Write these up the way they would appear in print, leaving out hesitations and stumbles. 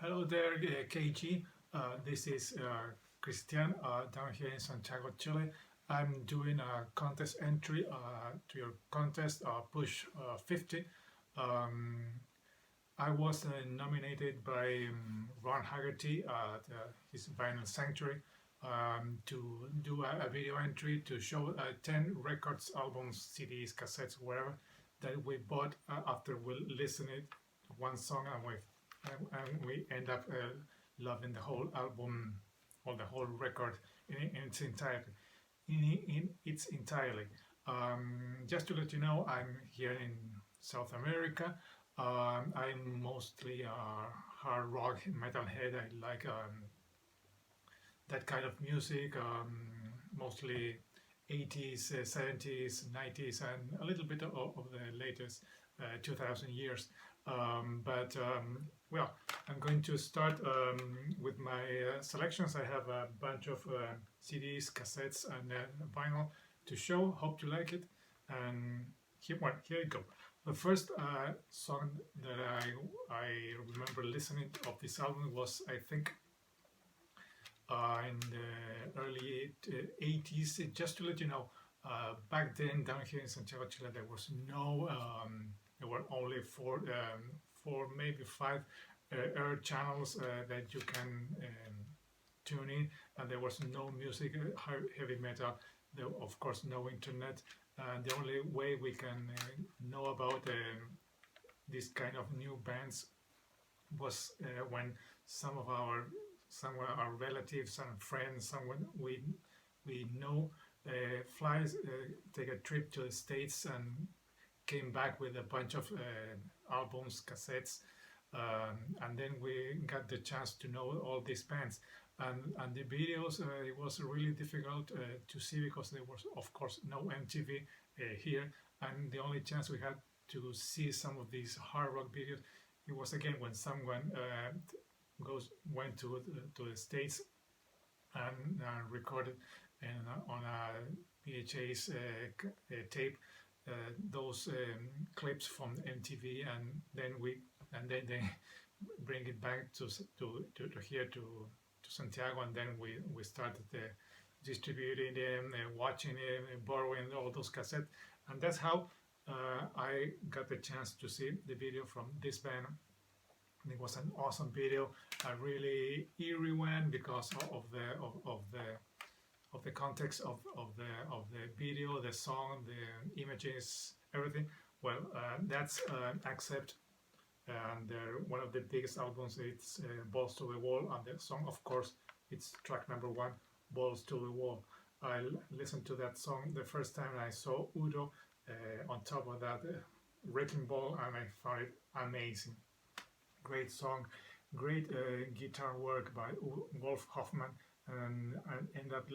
Hello there, KG. This is Christian down here in Santiago, Chile. I'm doing a contest entry to your contest, Push 50. I was nominated by Ron Haggerty at his Vinyl Sanctuary to do a video entry to show 10 records, albums, CDs, cassettes, whatever that we bought after we listened it one song and we end up loving the whole album or the whole record in its entirety. Just to let you know, I'm here in South America. I'm mostly a hard rock metalhead. I like that kind of music, mostly 80s, 70s, 90s, and a little bit of the latest 2000 years. Well, I'm going to start with my selections. I have a bunch of CDs, cassettes, and vinyl to show. Hope you like it. And here you go. The first song that I remember listening of this album was, I think, in the early 80s. Just to let you know, back then down here in Santiago, Chile, there was no, there were only four, maybe five air channels that you can tune in, and there was no music, heavy metal. There, of course, no internet. The only way we can know about this kind of new bands was when some of our relatives and friends, someone we know, flies, take a trip to the States and came back with a bunch of albums, cassettes, and then we got the chance to know all these bands. And the videos, it was really difficult to see because there was, of course, no MTV here, and the only chance we had to see some of these hard rock videos, it was again when someone went to the States and recorded on a VHS tape those clips from MTV, and then they bring it back to here to Santiago, and then we started distributing them, watching them, borrowing all those cassettes, and that's how I got the chance to see the video from this band. It was an awesome video, a really eerie one because of the context of the video, the song, the images, everything. Well, that's Accept, and one of the biggest albums. It's Balls to the Wall, and the song, of course, it's track number 1, Balls to the Wall. I listened to that song the first time I saw Udo on top of that wrecking ball, and I found it amazing. Great song, great guitar work by Wolf Hoffman, and I ended up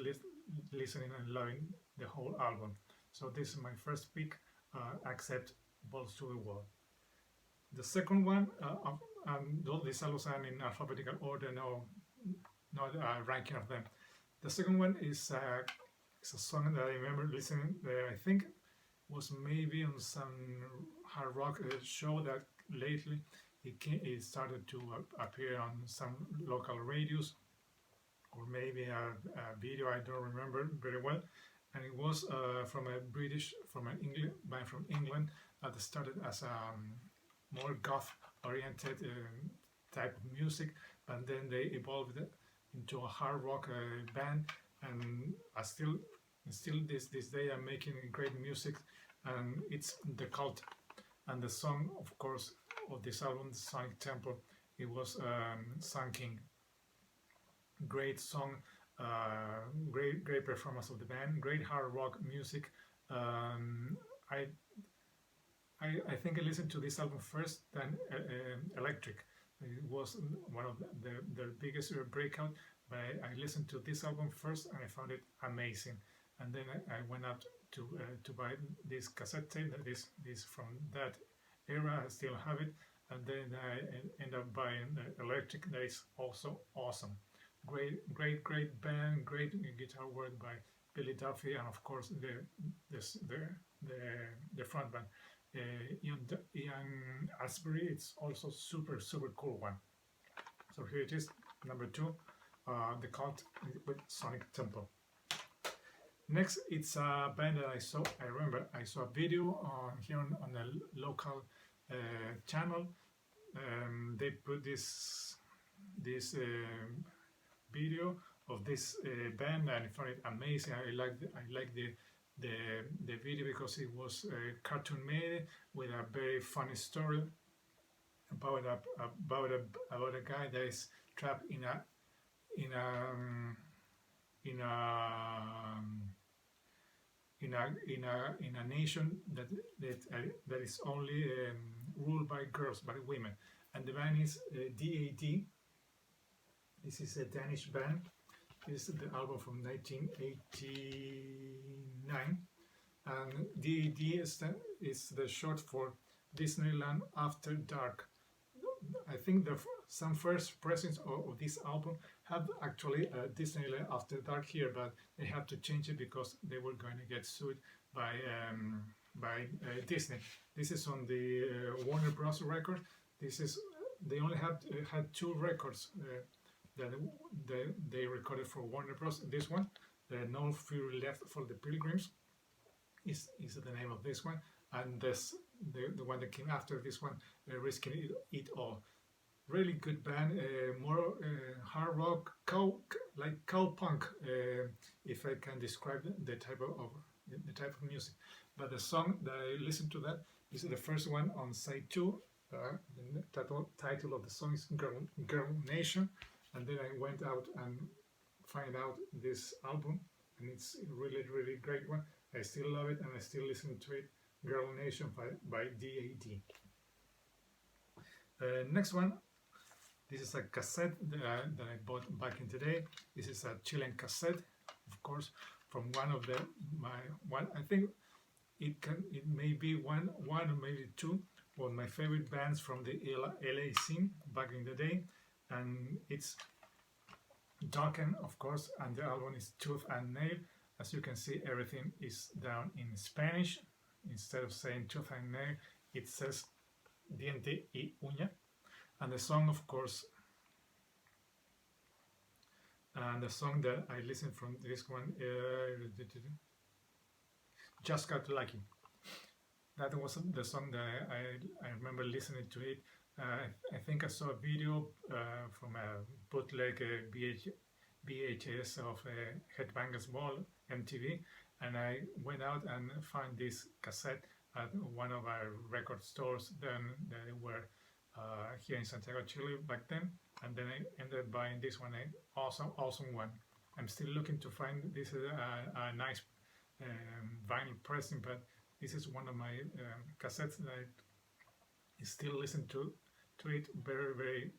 listening and loving the whole album. So this is my first pick, Accept, Balls to the Wall. The second one, these albums are in alphabetical order, not ranking of them. The second one is a song that I remember listening, I think was maybe on some hard rock show that lately it started to appear on some local radios, or maybe a video, I don't remember very well. And it was from an band from England that started as a more goth-oriented type of music, and then they evolved into a hard rock band, and still this day I'm making great music, and it's The Cult. And the song, of course, of this album, Sonic Temple, it was Sun King. Great song, great performance of the band, great hard rock music. I think I listened to this album first, then Electric. It was one of their biggest breakout, but I listened to this album first and I found it amazing. And then I went out to buy this cassette tape, this from that era. I still have it, and then I end up buying Electric. That is also awesome. Great band, great guitar work by Billy Duffy, and of course the front band, Ian Asbury. It's also super cool one. So here it is, number 2, The Cult with Sonic Tempo. Next, it's a band that I saw. I remember I saw a video here on a local channel. They put this video of this band, and I found it amazing. I like the video because it was cartoon made with a very funny story about a guy that is trapped in a nation that is only ruled by girls, by women, and the band is DAD. This is a Danish band. This is the album from 1989, and DAD is the short for Disneyland After Dark. I think some first pressings of this album had actually Disneyland After Dark here, but they had to change it because they were going to get sued by Disney. This is on the Warner Bros. Record. They only had 2 records that they recorded for Warner Bros. This one, No Fury Left for the Pilgrims, is the name of this one, and the one that came after this one, Risking It All. Really good band, more hard rock, like cowpunk, if I can describe the type of music. But the song that I listened to that is the first one on side 2. The title of the song is Girl Nation. And then I went out and find out this album, and it's a really, really great one. I still love it, and I still listen to it. Girl Nation by DAD. Next one, this is a cassette that I bought back in the day. This is a Chilean cassette, of course, from one of I think it may be one or maybe 2 of my favorite bands from the LA scene back in the day. And it's Darken, of course, and the album is Tooth and Nail. As you can see, everything is down in Spanish. Instead of saying Tooth and Nail, it says Diente y Uña. And the song, of course, and the song that I listened from this one, Just Got Lucky. That was the song that I remember listening to it. I think I saw a video from a bootleg VHS of Headbangers Ball MTV, and I went out and found this cassette at one of our record stores. Then they were here in Santiago, Chile back then, and then I ended up buying this one, an awesome one. I'm still looking to find this is a nice vinyl pressing, but this is one of my cassettes that I still listen to it very, very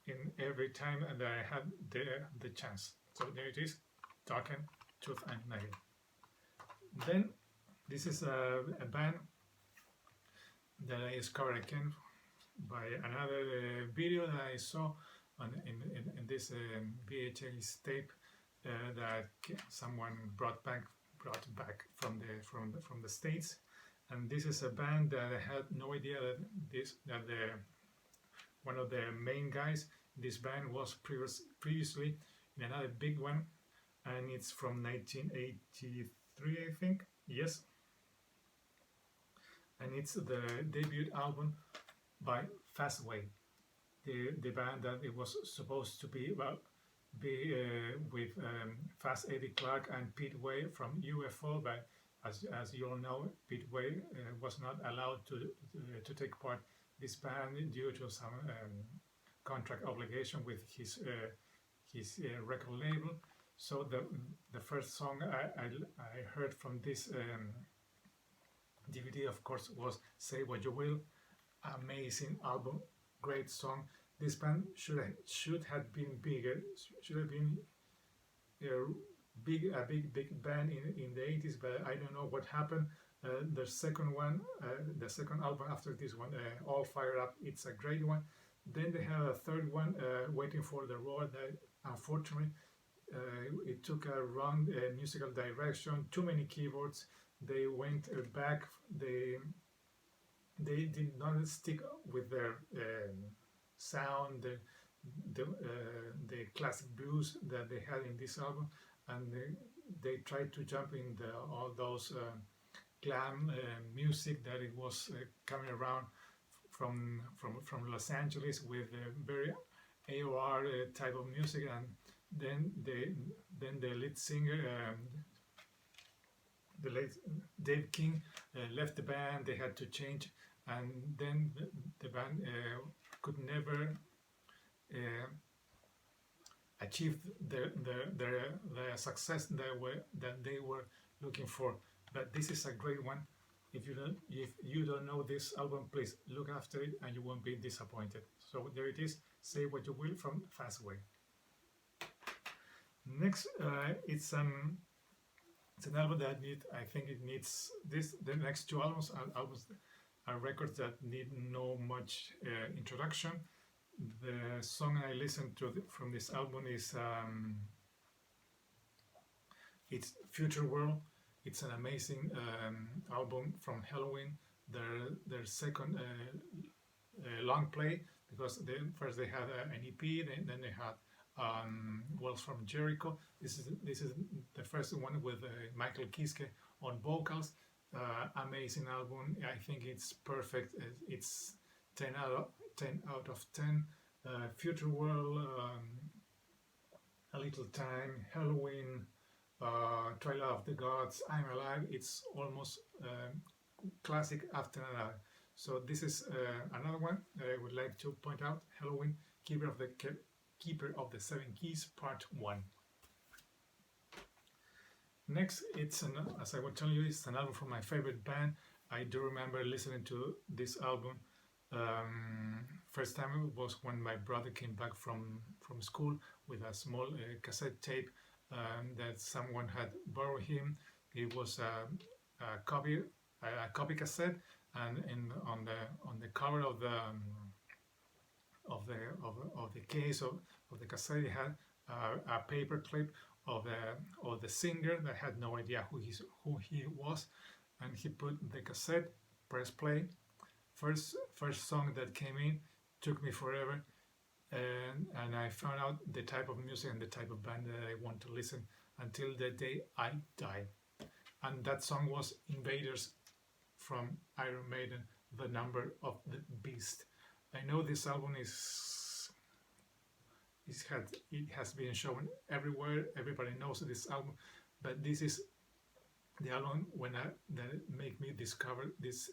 in every time that I had the chance. So there it is, Darken, Tooth and Nail. Then this is a band that I discovered again by another video that I saw in this VHS tape that someone brought back from the States. And this is a band that I had no idea that one of the main guys in this band was previously in another big one, and it's from 1983, I think. Yes, and it's the debut album by Fastway, the band that it was supposed to be with Fast Eddie Clarke and Pete Way from UFO, but as you all know, Pete Way was not allowed to take part in this band due to some contract obligation with his record label. So the first song I heard from this DVD, of course, was Say What You Will. Amazing album, great song. This band should have been bigger. Should have been a big band in the 80s, but I don't know what happened. The second album after this one, All Fired Up, it's a great one. Then they have a third one, Waiting for the Roar, that unfortunately it took a wrong musical direction, too many keyboards. They went back. They did not stick with their sound. the classic blues that they had in this album, and they tried to jump in all those glam music that it was coming around from Los Angeles with very AOR type of music, and then the lead singer, the late Dave King, left the band. They had to change, and then the band could never achieve the success that they were looking for. But this is a great one. If you don't know this album, please look after it and you won't be disappointed. So there it is. Say What You Will from Fastway. Next, it's an album that I think it needs this. The next two albums are records that need no much introduction. The song I listened to from this album is it's Future World. It's an amazing album from Halloween, their second long play, because first they had an EP, then they had Wells from Jericho. This is the first one with Michael Kiske on vocals. Amazing album. I think it's perfect. It's 10 out of 10. Future World, A Little Time, Halloween, Trailer of the Gods, I'm Alive. It's almost classic after another. So this is another one that I would like to point out. Halloween, Keeper of the Seven Keys, Part 1. Next, as I will tell you, it's an album from my favorite band. I do remember listening to this album. First time was when my brother came back from school with a small cassette tape that someone had borrowed him. It was a copy cassette, and on the cover of the case of the cassette, it had a paper clip of the singer that had no idea who he was, and he put the cassette, press play. First song that came in, Took Me Forever, and I found out the type of music and the type of band that I want to listen until the day I die. And that song was Invaders from Iron Maiden, The Number of the Beast. I know this album it has been shown everywhere. Everybody knows this album, but this is the album that make me discover this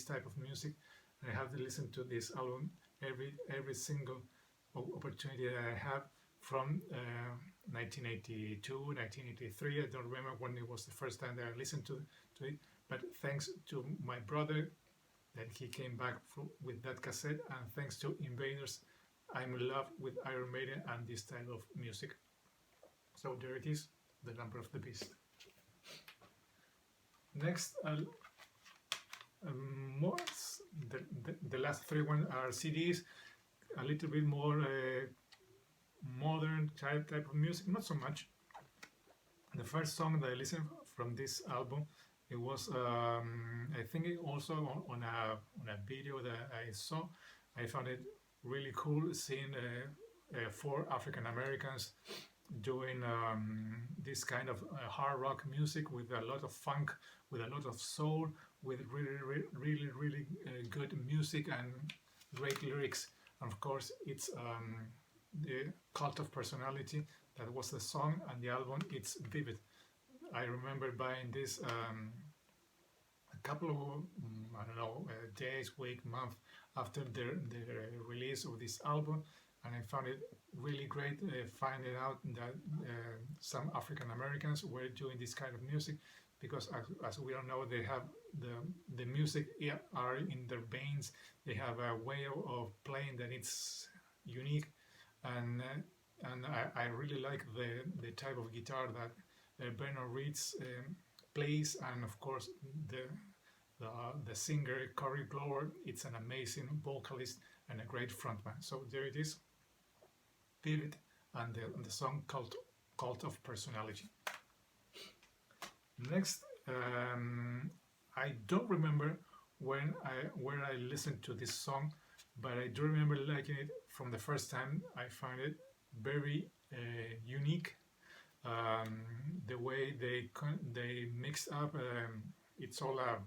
type of music. And I have to listen to this album every single opportunity that I have from 1982, 1983. I don't remember when it was the first time that I listened to it, but thanks to my brother that he came back with that cassette, and thanks to Invaders, I'm in love with Iron Maiden and this type of music. So there it is, The Number of the Beast. Next, the last three ones are CDs, a little bit more modern type of music, not so much. The first song that I listened from this album, it was I think it also on a video that I saw. I found it really cool seeing 4 African Americans doing this kind of hard rock music with a lot of funk, with a lot of soul, with really good music and great lyrics. And of course, it's the Cult of Personality. That was the song, and the album, it's Vivid. I remember buying this a couple of days, week, month after the release of this album, and I found it really great finding out that some African Americans were doing this kind of music, because as we all know, they have the music are in their veins. They have a way of playing that it's unique, and I really like the type of guitar that Bernard Reeds plays, and of course the singer Corey Glover. It's an amazing vocalist and a great frontman. So there it is, Vivid, and the song Cult of Personality. Next, I don't remember where I listened to this song. but I do remember liking it from the first time. I found it very unique. The way they mix up, it's all a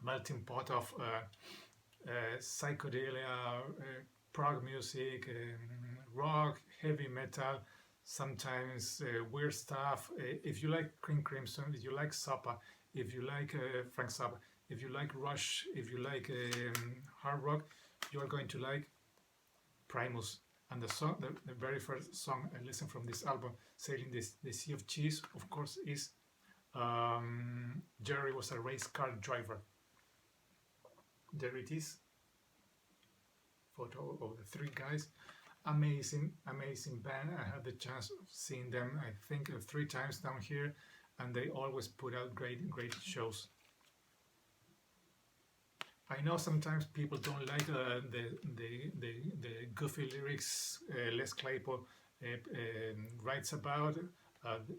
melting pot of psychedelia, prog music, rock, heavy metal, sometimes weird stuff. If you like King Crimson, if you like Zappa, if you like Frank Zappa, if you like Rush, if you like hard rock, you are going to like Primus. And the song, the very first song I listened from this album, Sailing the Sea of Cheese, of course, is Jerry was a race car driver. There it is. Photo of the three guys. Amazing, amazing band. I had the chance of seeing them, I think, 3 times down here, and they always put out great shows. I know sometimes people don't like the goofy lyrics Les Claypool writes about,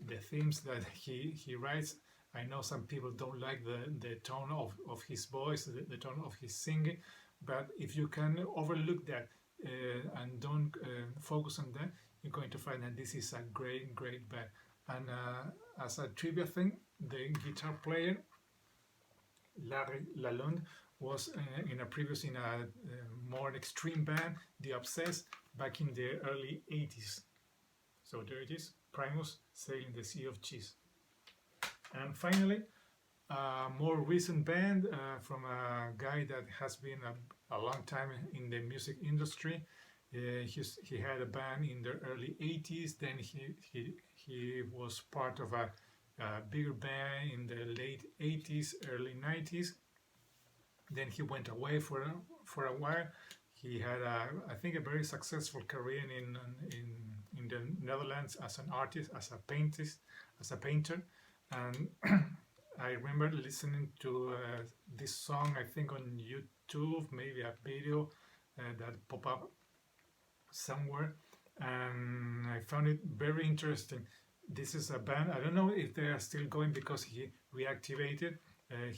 the themes that he writes. I know some people don't like the tone of his voice, the tone of his singing, but if you can overlook that and don't focus on that, you're going to find that this is a great band. And as a trivia thing, the guitar player Larry Lalonde was in a more extreme band, The Obsessed, back in the early 80s. So there it is, Primus, Sailing the Sea of Cheese. And finally, a more recent band from a guy that has been a long time in the music industry. He had a band in the early 80s, then he was part of a bigger band in the late 80s, early 90s. Then he went away for a while. He had, I think, a very successful career in the Netherlands as an artist, as a painter. And I remember listening to this song, I think, on YouTube, maybe a video that popped up somewhere, and I found it very interesting. This is a band, I don't know if they are still going because he reactivated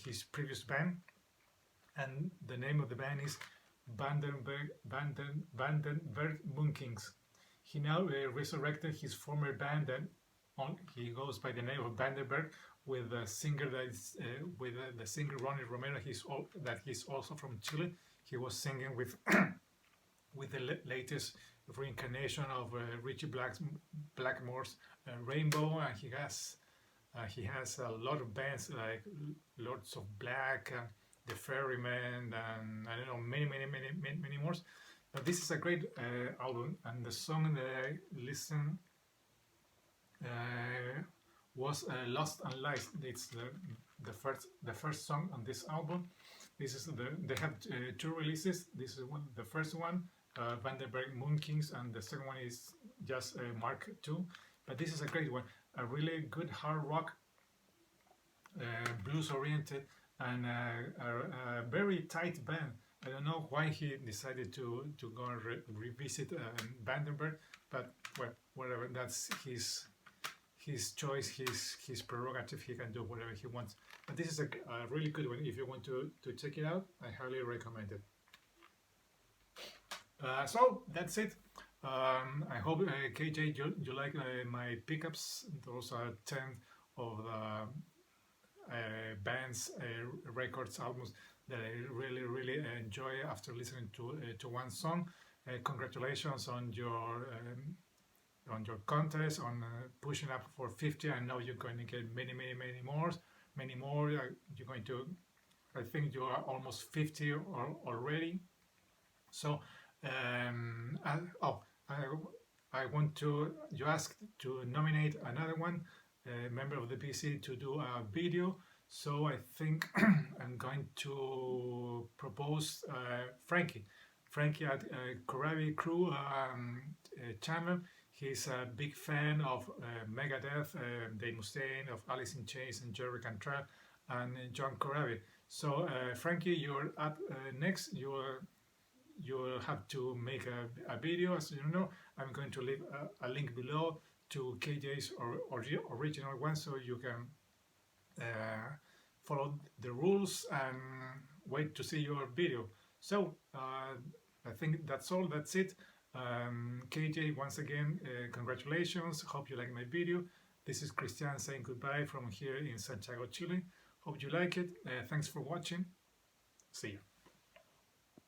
his previous band. And the name of the band is Vandenberg Moonkings. He now resurrected his former band, and he goes by the name of Vandenberg, with the singer that is the singer Ronnie Romero. He's also from Chile. He was singing with with the latest reincarnation of Richie Blackmore's Rainbow, and he has a lot of bands like Lords of Black. The Ferryman, and I don't know, many more. But this is a great album, and the song that I listened was Lost and Lies. It's the first song on this album. This is they have 2 releases. This is the first one, Vandenberg Moonkings, and the second one is just Mark II. But this is a great one, a really good hard rock, blues oriented, and a very tight band. I don't know why he decided to go and revisit Vandenberg, but well, whatever. That's his choice, his prerogative. He can do whatever he wants. But this is a really good one. If you want to check it out, I highly recommend it. So that's it. I hope KJ you like my pickups. Those are 10 of the bands, records, albums that I really enjoy after listening to one song. Congratulations on your contest, on pushing up for 50. I know you're going to get many more. You're going to, I think you are almost 50 already. So I want to, you asked to nominate another one, member of the PC, to do a video. So I think I'm going to propose Frankie at Corabicrue channel. He's a big fan of Megadeth, Dave Mustaine, of Alice in Chains, and Jerry Cantrell, and John Corabi. So Frankie, you're up next. You'll have to make a video. As you know, I'm going to leave a link below to KJ's original one, so you can follow the rules and wait to see your video. So I think that's all. That's it. KJ, once again, congratulations. Hope you like my video. This is Christian saying goodbye from here in Santiago, Chile. Hope you like it. Thanks for watching. See you.